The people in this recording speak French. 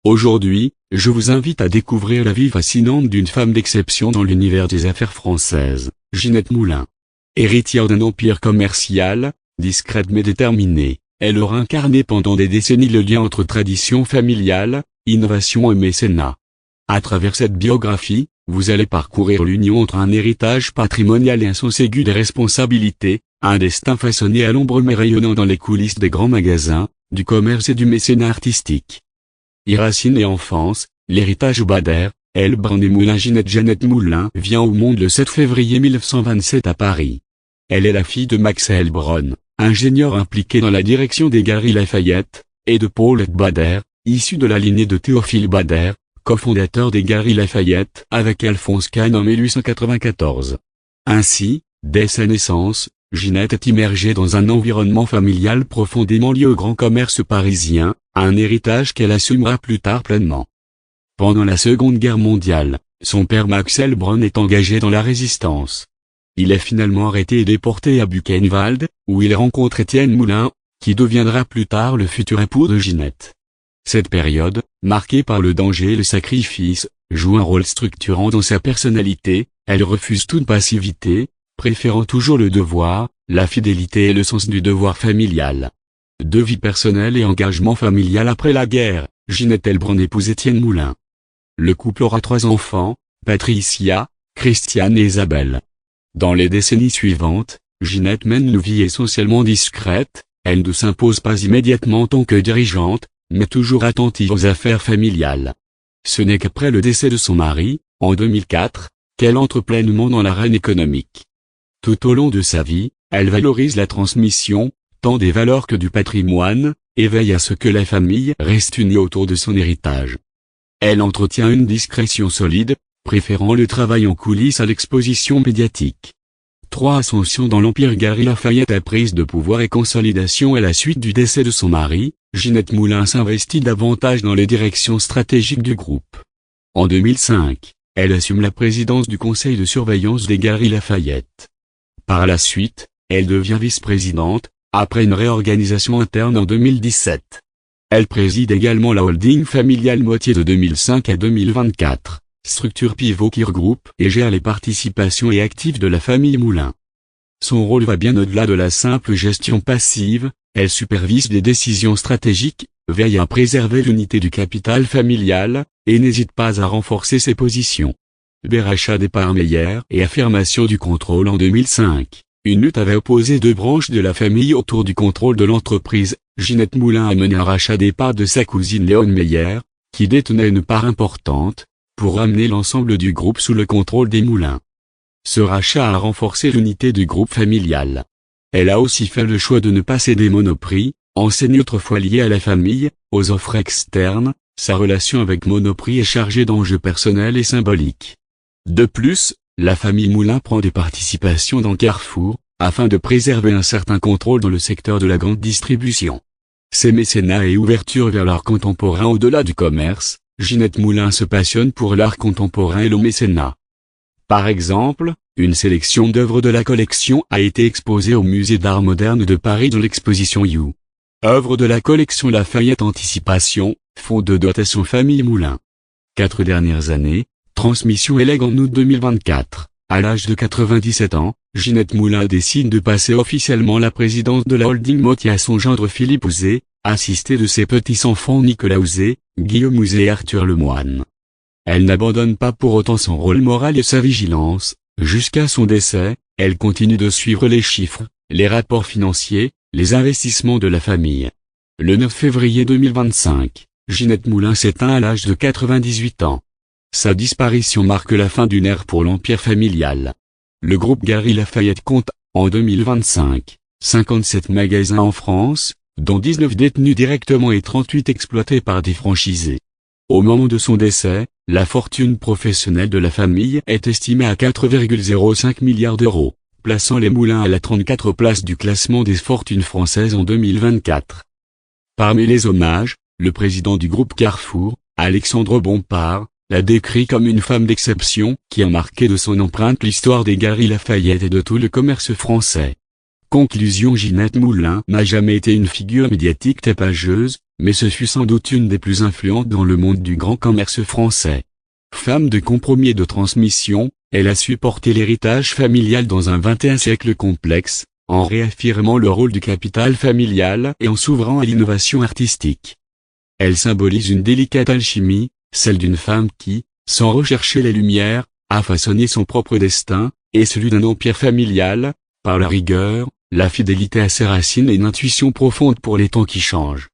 Aujourd'hui, je vous invite à découvrir la vie fascinante d'une femme d'exception dans l'univers des affaires françaises, Ginette Moulin. Héritière d'un empire commercial, discrète mais déterminée, elle aura incarné pendant des décennies le lien entre tradition familiale, innovation et mécénat. À travers cette biographie, vous allez parcourir l'union entre un héritage patrimonial et un sens aigu des responsabilités, un destin façonné à l'ombre mais rayonnant dans les coulisses des grands magasins, du commerce et du mécénat artistique. Racines et enfance, l'héritage Bader, Heilbronn et Moulin. Ginette Moulin vient au monde le 7 février 1927 à Paris. Elle est la fille de Max Heilbronn, ingénieur impliqué dans la direction des Galeries Lafayette, et de Paulette Bader, issue de la lignée de Théophile Bader, cofondateur des Galeries Lafayette avec Alphonse Kahn en 1894. Ainsi, dès sa naissance, Ginette est immergée dans un environnement familial profondément lié au grand commerce parisien, un héritage qu'elle assumera plus tard pleinement. Pendant la Seconde Guerre mondiale, son père Max Heilbronn est engagé dans la résistance. Il est finalement arrêté et déporté à Buchenwald, où il rencontre Étienne Moulin, qui deviendra plus tard le futur époux de Ginette. Cette période, marquée par le danger et le sacrifice, joue un rôle structurant dans sa personnalité. Elle refuse toute passivité, préférant toujours le devoir, la fidélité et le sens du devoir familial. De vie personnelle et engagement familial. Après la guerre, Ginette Heilbronn épouse Étienne Moulin. Le couple aura 3 enfants, Patricia, Christiane et Isabelle. Dans les décennies suivantes, Ginette mène une vie essentiellement discrète. Elle ne s'impose pas immédiatement en tant que dirigeante, mais toujours attentive aux affaires familiales. Ce n'est qu'après le décès de son mari, en 2004, qu'elle entre pleinement dans l'arène économique. Tout au long de sa vie, elle valorise la transmission, tant des valeurs que du patrimoine, et veille à ce que la famille reste unie autour de son héritage. Elle entretient une discrétion solide, préférant le travail en coulisses à l'exposition médiatique. 3 ascensions dans l'empire Galeries Lafayette à prise de pouvoir et consolidation. À la suite du décès de son mari, Ginette Moulin s'investit davantage dans les directions stratégiques du groupe. En 2005, elle assume la présidence du conseil de surveillance des Galeries Lafayette. Par la suite, elle devient vice-présidente, après une réorganisation interne en 2017. Elle préside également la holding familiale Moitié de 2005 à 2024, structure pivot qui regroupe et gère les participations et actifs de la famille Moulin. Son rôle va bien au-delà de la simple gestion passive, elle supervise des décisions stratégiques, veille à préserver l'unité du capital familial, et n'hésite pas à renforcer ses positions. Rachat des parts Meyer et affirmation du contrôle. En 2005, une lutte avait opposé 2 branches de la famille autour du contrôle de l'entreprise. Ginette Moulin a mené un rachat des parts de sa cousine Léon Meyer, qui détenait une part importante, pour ramener l'ensemble du groupe sous le contrôle des Moulins. Ce rachat a renforcé l'unité du groupe familial. Elle a aussi fait le choix de ne pas céder Monoprix, enseigne autrefois liée à la famille, aux offres externes. Sa relation avec Monoprix est chargée d'enjeux personnels et symboliques. De plus, la famille Moulin prend des participations dans Carrefour, afin de préserver un certain contrôle dans le secteur de la grande distribution. Ses mécénats et ouverture vers l'art contemporain. Au-delà du commerce, Ginette Moulin se passionne pour l'art contemporain et le mécénat. Par exemple, une sélection d'œuvres de la collection a été exposée au Musée d'Art Moderne de Paris dans l'exposition You. Œuvres de la collection Lafayette Anticipation, fonds de dotation famille Moulin. 4 dernières années, transmission et legs. En août 2024, à l'âge de 97 ans, Ginette Moulin décide de passer officiellement la présidence de la holding Moitié à son gendre Philippe Houzé, assisté de ses petits-enfants Nicolas Houzé, Guillaume Houzé et Arthur Lemoine. Elle n'abandonne pas pour autant son rôle moral et sa vigilance. Jusqu'à son décès, elle continue de suivre les chiffres, les rapports financiers, les investissements de la famille. Le 9 février 2025, Ginette Moulin s'éteint à l'âge de 98 ans. Sa disparition marque la fin d'une ère pour l'empire familial. Le groupe Galeries Lafayette compte, en 2025, 57 magasins en France, dont 19 détenus directement et 38 exploités par des franchisés. Au moment de son décès, la fortune professionnelle de la famille est estimée à 4,05 milliards d'euros, plaçant les Moulins à la 34e place du classement des fortunes françaises en 2024. Parmi les hommages, le président du groupe Carrefour, Alexandre Bompard, la décrit comme une femme d'exception qui a marqué de son empreinte l'histoire des Galeries Lafayette et de tout le commerce français. Conclusion: Ginette Moulin n'a jamais été une figure médiatique tapageuse, mais ce fut sans doute une des plus influentes dans le monde du grand commerce français. Femme de compromis et de transmission, elle a su porter l'héritage familial dans un XXI siècle complexe, en réaffirmant le rôle du capital familial et en s'ouvrant à l'innovation artistique. Elle symbolise une délicate alchimie, celle d'une femme qui, sans rechercher les lumières, a façonné son propre destin, et celui d'un empire familial, par la rigueur, la fidélité à ses racines et une intuition profonde pour les temps qui changent.